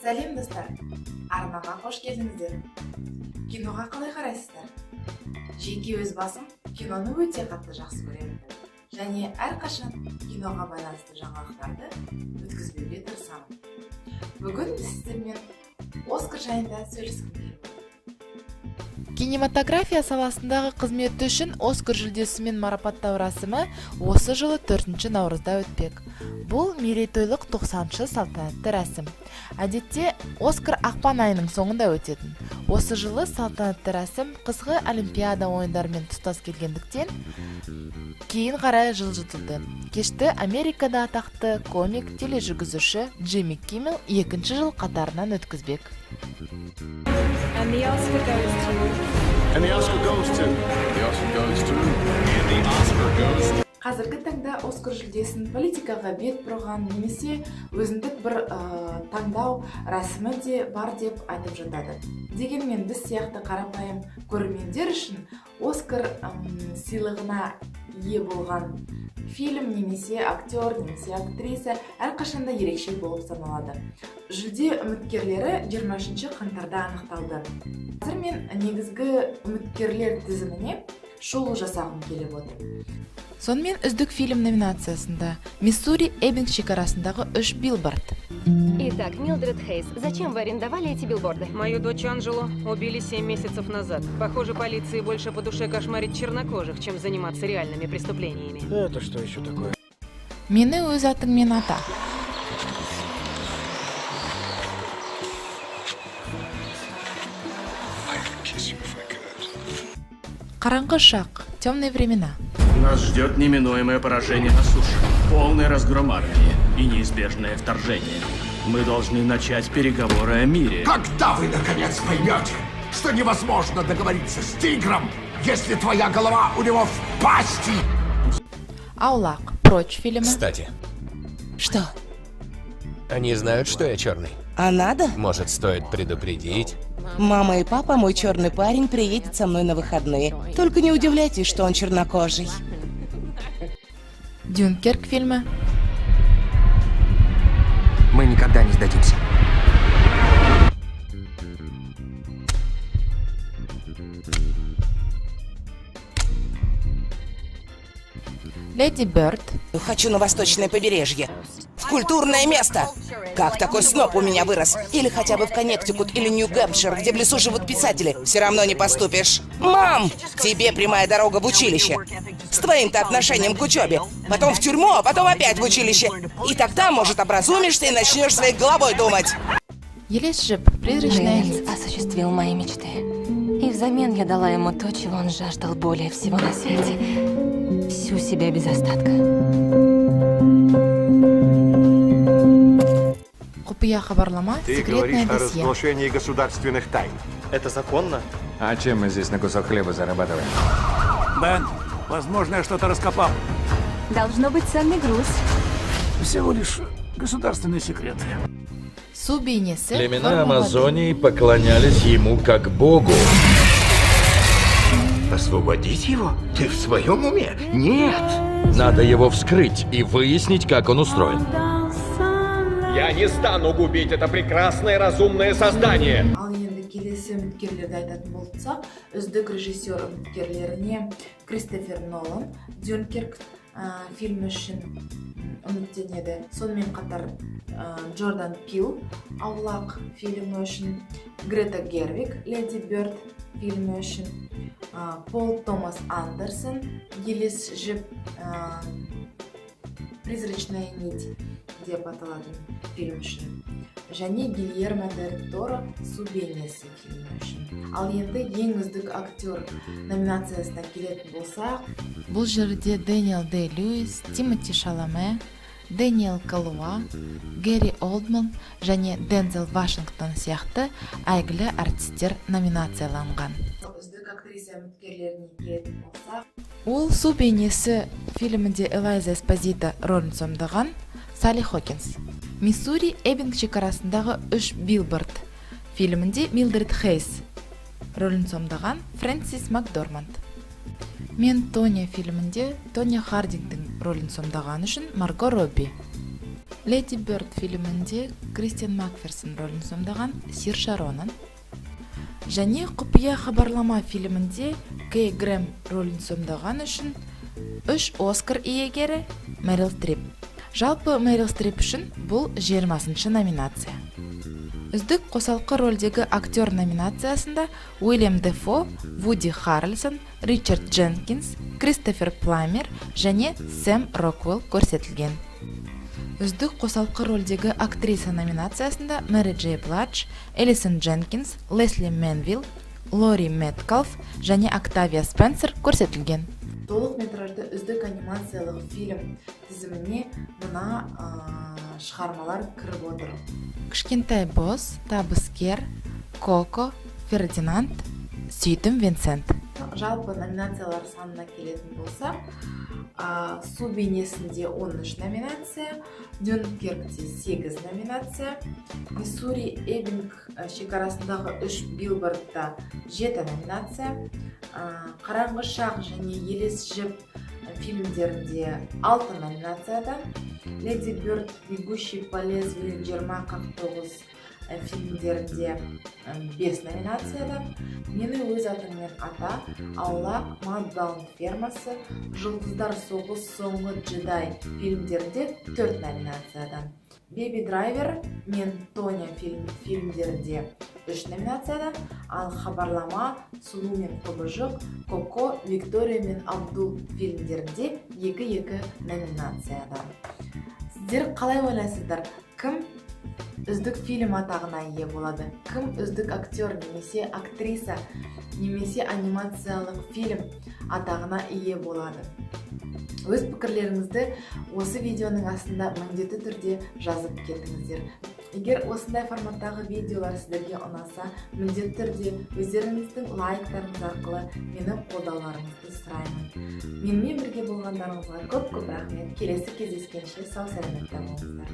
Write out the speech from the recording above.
Сәлем достар, арнаға қош келдіңіздер. Киноға қалай қарайсыздар? Жеке өз басым киноны өте қатты жақсы көремін. Және әрқашан киноға байланысты жаңалықтарды өткізбеуге тырысамын. Бүгін сіздермен Оскар жайында сөйлескім келді. Кинематография саласындағы қызметі үшін Оскар жүлдесімен марапаттау рәсімі осы жылы 4 наурызда өтпек. Бұл мерейтойлық 90-шы салтанатты рәсім. Әдетте Оскар ақпан айының соңында өтетін. Осы жылы салтанатты рәсім қысқы Олимпиада ойындарымен тұстас келгендіктен кейін қарай жылжытылды. Кешті Америкада атақты комик тележүргізуші Джимми Киммел 2-ші жыл қатарынан өткізбек. And the Oscar goes to... And the Oscar goes to... The Oscar goes to... And the Oscar goes to... Қазіргі таңда Оскар жүлдесін политикаға бет бұрған немесе өзіндік бір таңдау рәсімі де бар деп айтып жатады. Дегенмен біз сияқты қарапайым көрермендер үшін Оскар сыйлығына ие болған фильм немесе актер немесе актриса әрқашанда ерекше болып саналады. Жүлде үміткерлері 23 қаңтарда анықталды. Қазір мен негізгі үміткерлер тізіміне шолу жасағым келіп отыр. Сонымен үздік фильм номинациясында Миссури Эббинг шекарасындағы 3 билборд. Итак, Милдред Хейс, зачем вы арендовали эти билборды? Мою дочь Анжелу убили 7 месяцев назад. Похоже, полиции больше по душе кошмарить чернокожих, чем заниматься реальными преступлениями. Это что еще такое? Мені өз атыңмен ата. Қараңғы шақ, темные времена. Нас ждет неминуемое поражение на суше, полный разгром армии и неизбежное вторжение. Мы должны начать переговоры о мире. Когда вы, наконец, поймете, что невозможно договориться с тигром, если твоя голова у него в пасти? Аулақ, прочь фильмы. Кстати, Что? они знают, что я черный. А надо? Может, стоит предупредить? Мама и папа, мой черный парень, приедет со мной на выходные. Только не удивляйтесь, что он чернокожий. Дюнкерк фильмы. Мы никогда не сдадимся. Леди Бёрд. Хочу на восточное побережье. В культурное место. Как такой сноп у меня вырос. Или хотя бы в Коннектикут или Нью-Гэмпшир, где в лесу живут писатели. Все равно не поступишь. Мам, к тебе прямая дорога в училище. С твоим-то отношением к учебе. Потом в тюрьму, а потом опять в училище. И тогда, может, образумишься и начнешь своей головой думать. Елес Жип, призрачная нить. Осуществил мои мечты. И взамен я дала ему то, чего он жаждал более всего на свете. Всю себя без остатка. Құпия хабарлама, Ты секретное говоришь о досье. разглашении государственных тайн. Это законно? А чем мы здесь на кусок хлеба зарабатываем? Бен, возможно, я что-то раскопал. Должно быть ценный груз. Всего лишь государственные секреты. Су бейнесі. Племена форма воды. Амазонии поклонялись ему как богу. Освободить его? Ты в своем уме? Нет! Надо его вскрыть и выяснить, как он устроен. Я не стану губить это прекрасное разумное создание. Ал енді келесі үміткерлерді айтатын болсақ, үздік режиссер үміткерлеріне Кристофер Нолан Дюнкерк фильмі үшін үміттенеді. Сонымен қатар Джордан Пил Аулақ фильмі үшін, Грета Гервиг Леди Бёрд фильмі үшін, Пол Томас Андерсон Елес Жіп призрачная нить деп аталатын фильм үшін, және Гильермо дель Торо Су бейнесі фильмі үшін. Ал енді ең үздік актер номинациясына келетін болсақ, Бұл жерде Дэниел Дэй Льюис, Тимоти Шаламе, Дэниел Калуа, Гэри Олдман және Дензел Вашингтон сияқты әйгілі артистер номинацияланған. үздік актриса үміткерлеріне келетін болсақ, Ол Су бейнесі фильмінде Элайза Эспозито рөлін сомдаған Салли Хокинс. Миссури Эббинг шекарасындағы 3 билборд фильмінде Милдред Хейс рөлін сомдаған Фрэнсис Макдорманд. Мен Тоня фильмінде Тоня Хардингтің рөлін сомдаған үшін Марго Робби. Леди Бёрд фильмінде Кристиан Макферсон рөлін сомдаған Сирша Ронан, және Құпия хабарлама фильмінде Кей Грэм рөлін сомдаған үшін 3 Оскар иегері Мэрил Стрип. Жалпы Мэрил Стрип үшін бұл 20-шы номинация. Үздік қосалқы рөлдегі актер номинациясында Уильям Дефо, Вуди Харрельсон, Ричард Дженкинс, Кристофер Пламмер және Сэм Роквелл көрсетілген. Үздік қосалқы рөлдегі актриса номинациясында Мэри Джей Бладж, Элисон Дженкинс, Лесли Менвилл, Лори Меткалф және Октавия Спенсер көрсетілген. Толық метражды үздік анимациялық фильм тізіміне мына шығармалар кіріп отыр. Кішкентай босс, Табыскер, Коко, Фердинанд, Сүйдім Винсент. Жалпы номинациялар санына келетін болса, Су бейнесінде 13 номинация, Дюнкеркте 8 номинация, Миссури Эббинг шекарасындағы 3 билбордта 7 номинация, Қараңғы шақ және Елес жіп фильмдерінде 6 номинацияда, Леди Бёрд Бегущий по лезвию 20-49 фильмдерінде 5 номинацияда, Мені өз атыңмен ата, Аулақ, Мадбаунд фермасы, Жұлдыздар соғыс соңғы джедай фильмдерінде 4 номинацияда, Беби Драйвер, Мен Тоня фильмдерінде 3 номинацияда, ал Хабарлама, Сұлу мен Құбыжық, Коко, Виктория мен Абдул фильмдерінде 2 номинацияда. Сіздер қалай ойлайсыздар? Кім үздік фильм атағына ие болады? Кім үздік актер немесе актриса немесе анимациялық фильм атағына ие болады? Өз пікірлеріңізді осы видеоның астында міндетті түрде жазып кетіңіздер. Егер осындай форматтағы видеолар сіздерге ұнаса, міндетті түрде өздеріңіздің лайктарыңыз арқылы мені қолдауларыңызды сұраймын. Менімен бірге болғандарыңызға көп рахмет. Келесі кездескенше сау сәлеметте болыңыздар.